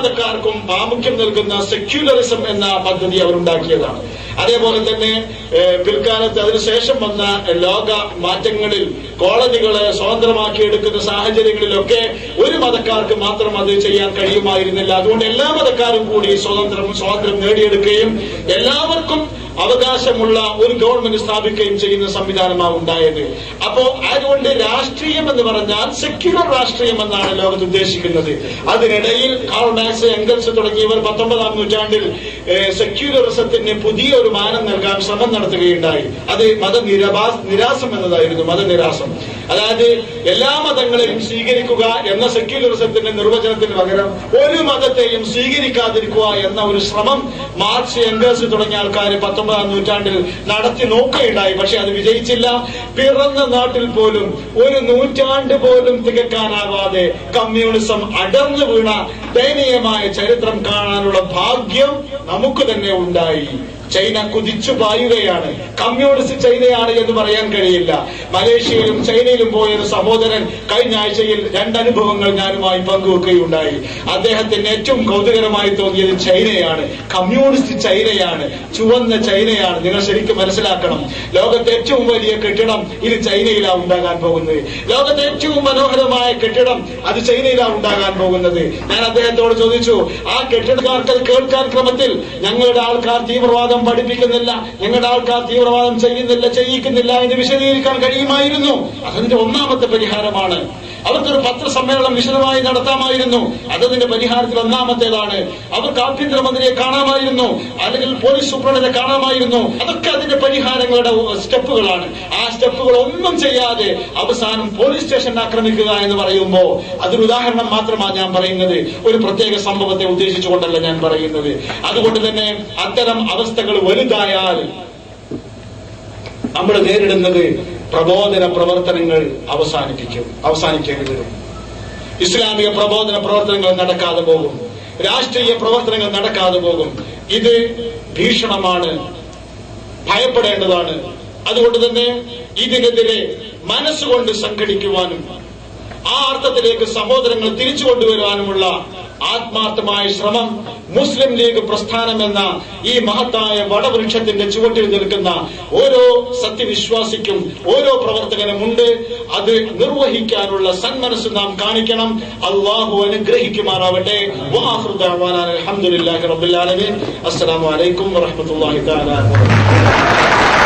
മതക്കാർക്കും പ്രാമുഖ്യം നൽകുന്ന സെക്യുലറിസം എന്ന പദ്ധതി അവരുണ്ടാക്കിയതാണ്. അതേപോലെ തന്നെ പിൽക്കാലത്ത് അതിനുശേഷം വന്ന ലോക മാറ്റങ്ങളിൽ കോളനികളെ സ്വതന്ത്രമാക്കിയെടുക്കുന്ന സാഹചര്യങ്ങളിലൊക്കെ ഒരു മതക്കാർക്ക് മാത്രം അത് ചെയ്യാൻ കഴിയുമായിരുന്നില്ല. അതുകൊണ്ട് എല്ലാ മതക്കാരും കൂടി സ്വാതന്ത്ര്യം നേടിയെടുക്കുകയും എല്ലാവർക്കും അവകാശമുള്ള ഒരു ഗവൺമെന്റ് സ്ഥാപിക്കുകയും ചെയ്യുന്ന സംവിധാനമാണ് ഉണ്ടായത്. അപ്പോ അതുകൊണ്ട് രാഷ്ട്രീയം എന്ന് പറഞ്ഞാൽ സെക്യുലർ രാഷ്ട്രീയം എന്നാണ് ലോകത്ത് ഉദ്ദേശിക്കുന്നത്. അതിനിടയിൽ കാൾ മാർക്സ്, എംഗൽസ് തുടങ്ങിയവർ 19-ാം നൂറ്റാണ്ടിൽ സെക്യുലറിസത്തിന് പുതിയ ഒരു മാനം നൽകാൻ ശ്രമം നടത്തുകയുണ്ടായി. അത് മതനിരാസം എന്നതായിരുന്നു. മതനിരാസം, അതായത് എല്ലാ മതങ്ങളെയും സ്വീകരിക്കുക എന്ന സെക്യുലറിസത്തിന്റെ നിർവചനത്തിന് പകരം ഒരു മതത്തെയും സ്വീകരിക്കാതിരിക്കുക എന്ന ഒരു ശ്രമം മാർക്സ്, എംഗൽസ് തുടങ്ങിയ ആൾക്കാർ 19-ാം നൂറ്റാണ്ടിൽ നടത്തി നോക്കുകയുണ്ടായി. പക്ഷെ അത് വിജയിച്ചില്ല. പിറന്ന നാട്ടിൽ പോലും ഒരു നൂറ്റാണ്ട് പോലും തികക്കാനാവാതെ കമ്മ്യൂണിസം അടർന്നു വീണ ദയനീയമായ ചരിത്രം കാണാനുള്ള ഭാഗ്യം നമുക്ക് തന്നെ ഉണ്ടായി. ചൈന കുതിച്ചു പായുകയാണ്. കമ്മ്യൂണിസ്റ്റ് ചൈനയാണ് എന്ന് പറയാൻ കഴിയില്ല. മലേഷ്യയിലും ചൈനയിലും പോയൊരു സഹോദരൻ കഴിഞ്ഞ ആഴ്ചയിൽ 2 അനുഭവങ്ങൾ ഞാനുമായി പങ്കുവെക്കുകയുണ്ടായി. അദ്ദേഹത്തിന് ഏറ്റവും കൗതുകരമായി തോന്നിയത് ചൈനയാണ്, കമ്മ്യൂണിസ്റ്റ് ചൈനയാണ്, ചുവന്ന ചൈനയാണ്. നിങ്ങൾ ശരിക്കും മനസ്സിലാക്കണം, ലോകത്തെ ഏറ്റവും വലിയ കെട്ടിടം ഇത് ചൈനയിലാണ് ഉണ്ടാകാൻ പോകുന്നത്. ലോകത്തെ ഏറ്റവും മനോഹരമായ കെട്ടിടം അത് ചൈനയിലാണ് ഉണ്ടാകാൻ പോകുന്നത്. ഞാൻ അദ്ദേഹത്തോട് ചോദിച്ചു, ആ കെട്ടിടക്കാർക്ക് അത് കേൾക്കാൻ ക്രമത്തിൽ ഞങ്ങളുടെ ആൾക്കാർ തീവ്രവാദം പഠിപ്പിക്കുന്നില്ല, ഞങ്ങളുടെ ആൾക്കാർ തീവ്രവാദം ചെയ്യിക്കുന്നില്ല എന്ന് വിശദീകരിക്കാൻ കഴിയുമായിരുന്നു. അതിന്റെ ഒന്നാമത്തെ പരിഹാരമാണ്. അവർക്കൊരു പത്രസമ്മേളനം വിശദമായി നടത്താമായിരുന്നു. അതതിന്റെ പരിഹാരത്തിൽ ഒന്നാമത്തേതാണ്. അവർക്ക് ആഭ്യന്തരമന്ത്രിയെ കാണാമായിരുന്നു, അല്ലെങ്കിൽ പോലീസ് സൂപ്രണ്ടിനെ കാണാമായിരുന്നു. അതൊക്കെ അതിന്റെ പരിഹാരങ്ങളുടെ സ്റ്റെപ്പുകളാണ്. ആ സ്റ്റെപ്പുകൾ ഒന്നും ചെയ്യാതെ അവസാനം പോലീസ് സ്റ്റേഷൻ ആക്രമിക്കുക എന്ന് പറയുമ്പോൾ അതൊരു ഉദാഹരണം മാത്രമാണ് ഞാൻ പറയുന്നത്. ഒരു പ്രത്യേക സംഭവത്തെ ഉദ്ദേശിച്ചുകൊണ്ടല്ല ഞാൻ പറയുന്നത്. അതുകൊണ്ട് തന്നെ അത്തരം അവസ്ഥകൾ വലുതായാൽ നമ്മൾ നേരിടുന്നത് പ്രബോധന പ്രവർത്തനങ്ങൾ അവസാനിക്കേണ്ടി വരും. ഇസ്ലാമിക പ്രബോധന പ്രവർത്തനങ്ങൾ നടക്കാതെ പോകും, രാഷ്ട്രീയ പ്രവർത്തനങ്ങൾ നടക്കാതെ പോകും. ഇത് ഭീഷണമാണ്, ഭയപ്പെടേണ്ടതാണ്. അതുകൊണ്ട് തന്നെ ഇതിനെതിരെ മനസ്സുകൊണ്ട് സംഘടിക്കുവാനും ആ അർത്ഥത്തിലേക്ക് സഹോദരങ്ങൾ തിരിച്ചു കൊണ്ടുവരുവാനുമുള്ള ആത്മാർത്ഥമായ ശ്രമം മുസ്ലിം ലീഗ് പ്രസ്ഥാനം എന്ന ഈ മഹത്തായ വടവൃക്ഷത്തിന്റെ ചുവട്ടിൽ നിൽക്കുന്ന ഓരോ സത്യവിശ്വാസിക്കും, ഓരോ പ്രവർത്തകനുമുണ്ട്. അത് നിർവഹിക്കാനുള്ള സന്മനസ് നാം കാണിക്കണം. അല്ലാഹു അനുഗ്രഹിക്കുമാറാവട്ടെ. അൽഹംദുലില്ലാഹി റബ്ബിൽ ആലമീൻ. അസ്സലാമു അലൈക്കും വറഹ്മത്തുള്ളാഹി തആല വബറകാതുഹു.